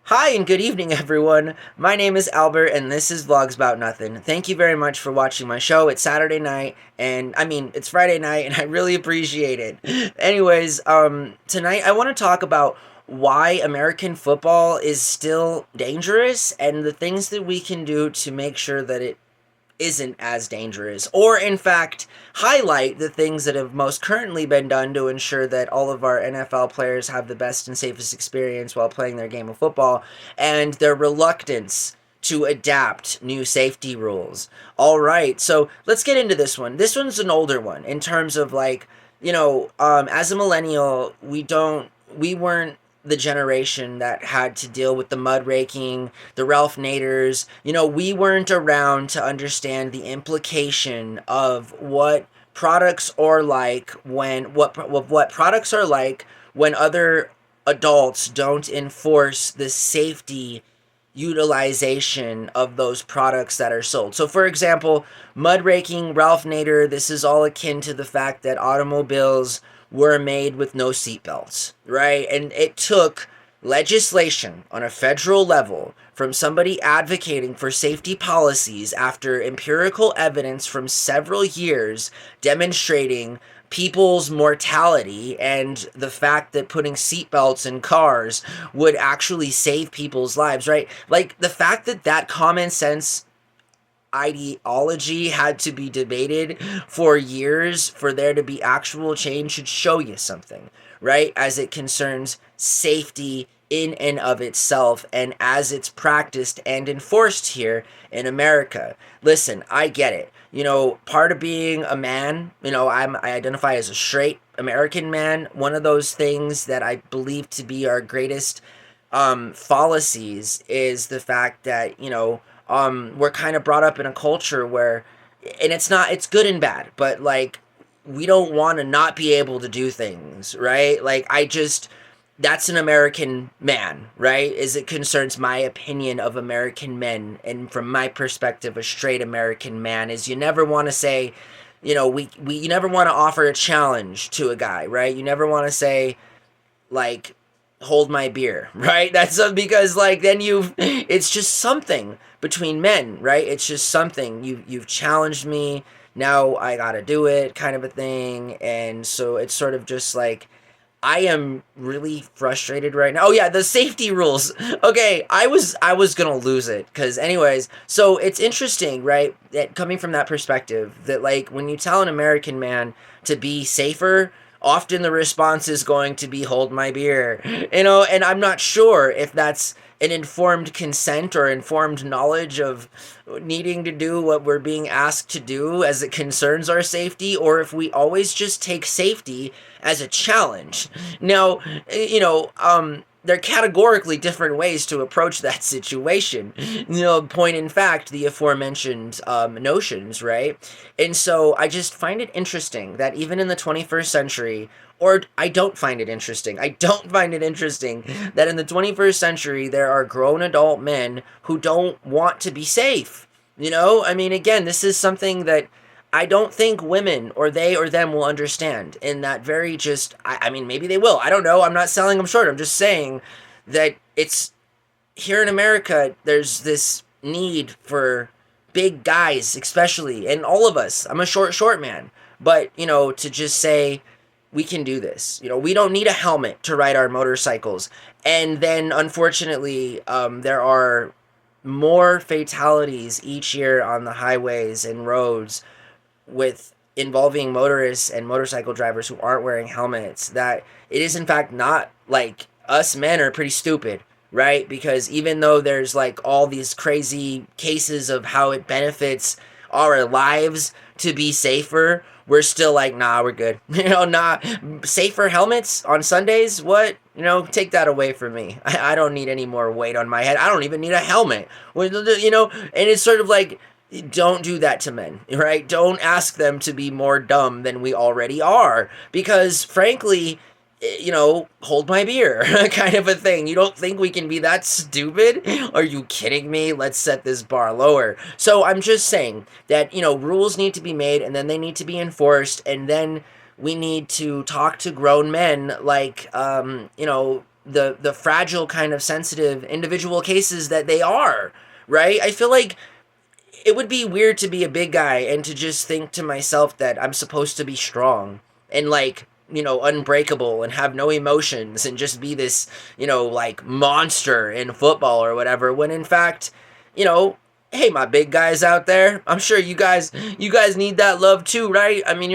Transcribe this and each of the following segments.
Hi and good evening, everyone. My name is Albert, and this is Vlogs About Nothing. Thank you very much for watching my show. It's Saturday night, it's Friday night, and I really appreciate it. Anyways, tonight I want to talk about why American football is still dangerous and the things that we can do to make sure that it isn't as dangerous, or in fact, highlight the things that have most currently been done to ensure that all of our NFL players have the best and safest experience while playing their game of football, and their reluctance to adapt new safety rules. All right, so let's get into this one. This one's an older one in terms of as a millennial, we weren't the generation that had to deal with the mud raking, the Ralph Naders. We weren't around to understand the implication of what products are like what products are like when other adults don't enforce the safety utilization of those products that are sold. So, for example, mud raking, Ralph Nader, this is all akin to the fact that automobiles were made with no seatbelts, right? And it took legislation on a federal level from somebody advocating for safety policies after empirical evidence from several years demonstrating people's mortality and the fact that putting seatbelts in cars would actually save people's lives, right? Like the fact that that common sense ideology had to be debated for years for there to be actual change should show you something, right? As it concerns safety in and of itself and as it's practiced and enforced here in America. Listen, I get it. Part of being a man, I identify as a straight American man. One of those things that I believe to be our greatest fallacies is the fact that, we're kind of brought up in a culture where, and it's good and bad, but like, we don't want to not be able to do things, right? That's an American man, right? As it concerns my opinion of American men, and from my perspective, a straight American man is you never want to say, you never want to offer a challenge to a guy, right? You never want to say, like, hold my beer, right? That's because then it's just something between men, right? It's just something you've challenged me, now I gotta do it, kind of a thing. And so it's sort of just like, I am really frustrated right now. Oh yeah, the safety rules. Okay, I was gonna lose it because anyways. So it's interesting, right? That coming from that perspective, that like when you tell an American man to be safer, often the response is going to be hold my beer. And I'm not sure if that's an informed consent or informed knowledge of needing to do what we're being asked to do as it concerns our safety, or if we always just take safety as a challenge. Now, there are categorically different ways to approach that situation. Point in fact, the aforementioned notions, right? And so I just find it interesting that even in the 21st century, or I don't find it interesting. I don't find it interesting that in the 21st century there are grown adult men who don't want to be safe. Again, this is something that I don't think women or they or them will understand. In that very just, maybe they will. I don't know. I'm not selling them short. I'm just saying that it's here in America, there's this need for big guys, especially, and all of us. I'm a short man. But, to just say, we can do this. We don't need a helmet to ride our motorcycles. And then, unfortunately, there are more fatalities each year on the highways and roads with involving motorists and motorcycle drivers who aren't wearing helmets, that it is in fact not like us men are pretty stupid, right? Because even though there's like all these crazy cases of how it benefits our lives to be safer, we're still like, nah, we're good. Nah, safer helmets on Sundays? What? Take that away from me. I don't need any more weight on my head. I don't even need a helmet. And it's sort of like, don't do that to men, right? Don't ask them to be more dumb than we already are. Because frankly, hold my beer kind of a thing. You don't think we can be that stupid? Are you kidding me? Let's set this bar lower. So I'm just saying that, rules need to be made and then they need to be enforced. And then we need to talk to grown men like, the fragile kind of sensitive individual cases that they are, right? I feel like it would be weird to be a big guy and to just think to myself that I'm supposed to be strong and like, unbreakable and have no emotions and just be this, like monster in football or whatever, when in fact, hey, my big guys out there, I'm sure you guys need that love too, right? I mean,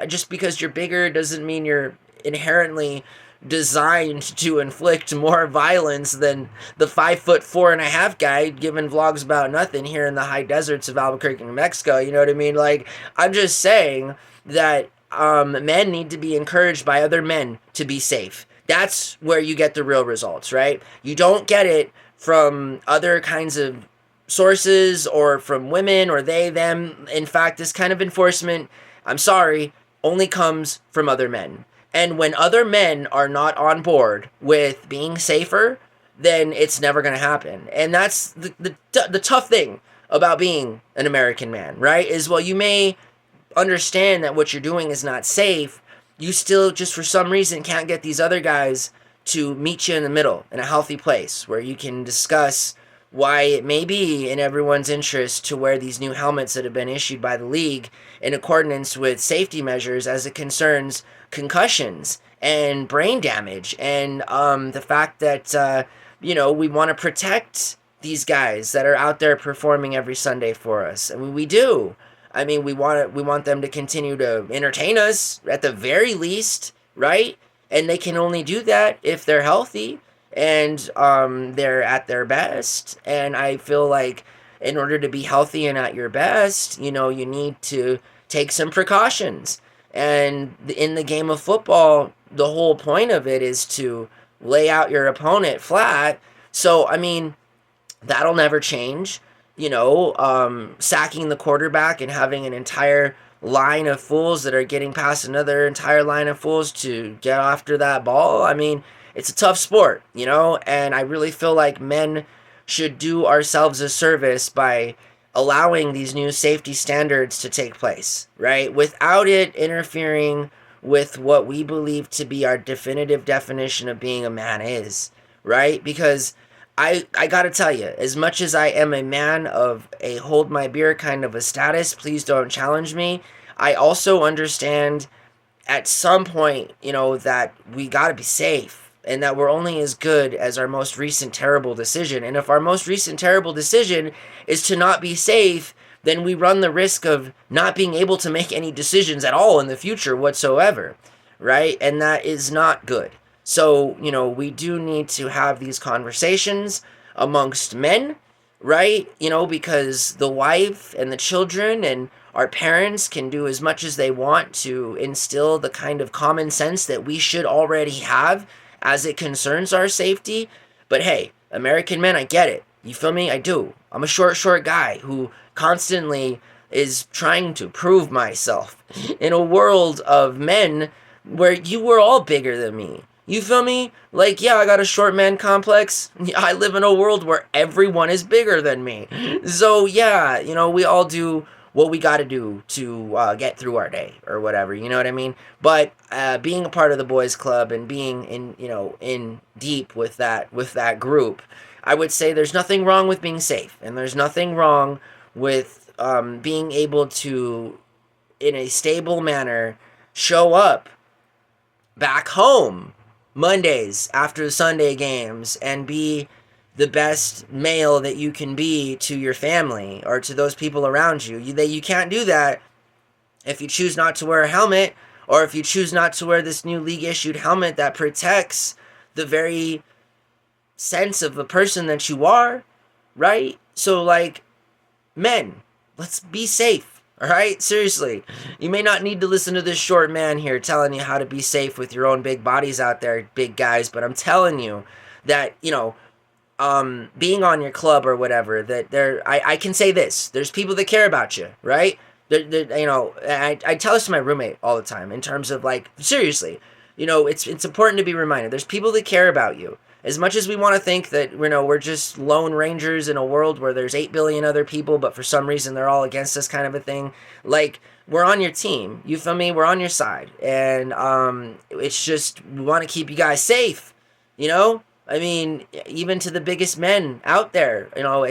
just because you're bigger doesn't mean you're inherently designed to inflict more violence than the 5'4.5" guy giving vlogs about nothing here in the high deserts of Albuquerque, New Mexico. You know what I mean? Like, I'm just saying that men need to be encouraged by other men to be safe. That's where you get the real results, right? You don't get it from other kinds of sources or from women or they, them. In fact, this kind of enforcement, I'm sorry, only comes from other men. And when other men are not on board with being safer, then it's never going to happen. And that's the tough thing about being an American man, right? Is, well, you may understand that what you're doing is not safe. You still just for some reason can't get these other guys to meet you in the middle in a healthy place where you can discuss why it may be in everyone's interest to wear these new helmets that have been issued by the league in accordance with safety measures as it concerns concussions and brain damage, and the fact that we want to protect these guys that are out there performing every Sunday for us. I mean, we do. I mean, we want them to continue to entertain us at the very least, right? And they can only do that if they're healthy and they're at their best. And I feel like in order to be healthy and at your best, you need to take some precautions. And in the game of football, the whole point of it is to lay out your opponent flat. So, I mean, that'll never change. Sacking the quarterback and having an entire line of fools that are getting past another entire line of fools to get after that ball. I mean, it's a tough sport, and I really feel like men should do ourselves a service by allowing these new safety standards to take place, right? Without it interfering with what we believe to be our definitive definition of being a man is, right? Because I gotta tell you, as much as I am a man of a hold my beer kind of a status, please don't challenge me, I also understand at some point, that we gotta be safe and that we're only as good as our most recent terrible decision. And if our most recent terrible decision is to not be safe, then we run the risk of not being able to make any decisions at all in the future whatsoever, right? And that is not good. So, we do need to have these conversations amongst men, right? Because the wife and the children and our parents can do as much as they want to instill the kind of common sense that we should already have as it concerns our safety. But hey, American men, I get it. You feel me? I do. I'm a short guy who constantly is trying to prove myself in a world of men where you were all bigger than me. You feel me? Like, yeah, I got a short man complex. I live in a world where everyone is bigger than me. So, yeah, we all do what we got to do to get through our day or whatever, you know what I mean? But being a part of the boys club and being in deep with that group, I would say there's nothing wrong with being safe, and there's nothing wrong with being able to, in a stable manner, show up back home Mondays after the Sunday games and be the best male that you can be to your family or to those people around you. You can't do that if you choose not to wear a helmet, or if you choose not to wear this new league issued helmet that protects the very sense of the person that you are, right? So, like, men, let's be safe, all right? Seriously, you may not need to listen to this short man here telling you how to be safe with your own big bodies out there, big guys, but I'm telling you that, being on your club or whatever, that I can say this, there's people that care about you, right? I tell this to my roommate all the time in terms of, like, seriously, it's important to be reminded. There's people that care about you. As much as we want to think that, we're just lone rangers in a world where there's 8 billion other people, but for some reason they're all against us kind of a thing, like, we're on your team. You feel me? We're on your side. And it's just, we want to keep you guys safe. You know, I mean, even to the biggest men out there, you know,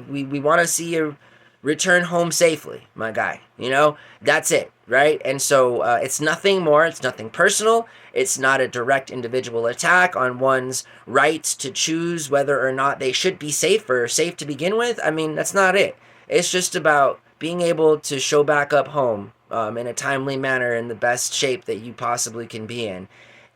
we want to see you return home safely, my guy. You know, that's it, right? And so it's nothing more. It's nothing personal. It's not a direct individual attack on one's rights to choose whether or not they should be safe or safe to begin with. I mean, that's not it. It's just about being able to show back up home in a timely manner in the best shape that you possibly can be in.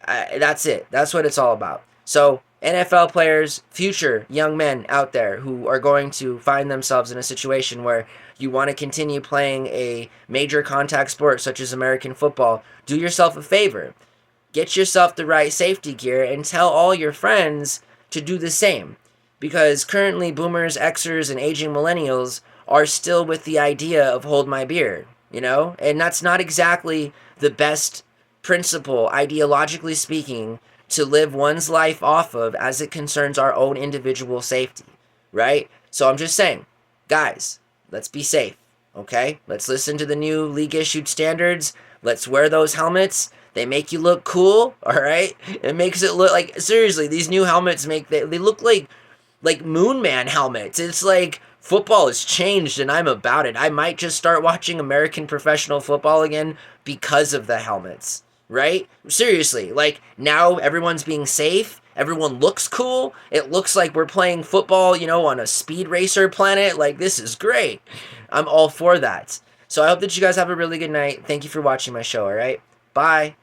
That's it. That's what it's all about. So, NFL players, future young men out there who are going to find themselves in a situation where you want to continue playing a major contact sport such as American football, do yourself a favor. Get yourself the right safety gear and tell all your friends to do the same. Because currently, boomers, Xers, and aging millennials are still with the idea of hold my beer, you know? And that's not exactly the best principle, ideologically speaking, to live one's life off of as it concerns our own individual safety, right? So I'm just saying, guys, let's be safe, okay? Let's listen to the new league issued standards. Let's wear those helmets. They make you look cool, all right? It makes it look like, seriously, these new helmets they look like Moon Man helmets. It's like football has changed and I'm about it. I might just start watching American professional football again because of the helmets, right? Seriously, like now everyone's being safe. Everyone looks cool. It looks like we're playing football, you know, on a speed racer planet. Like, this is great. I'm all for that. So I hope that you guys have a really good night. Thank you for watching my show, all right? Bye.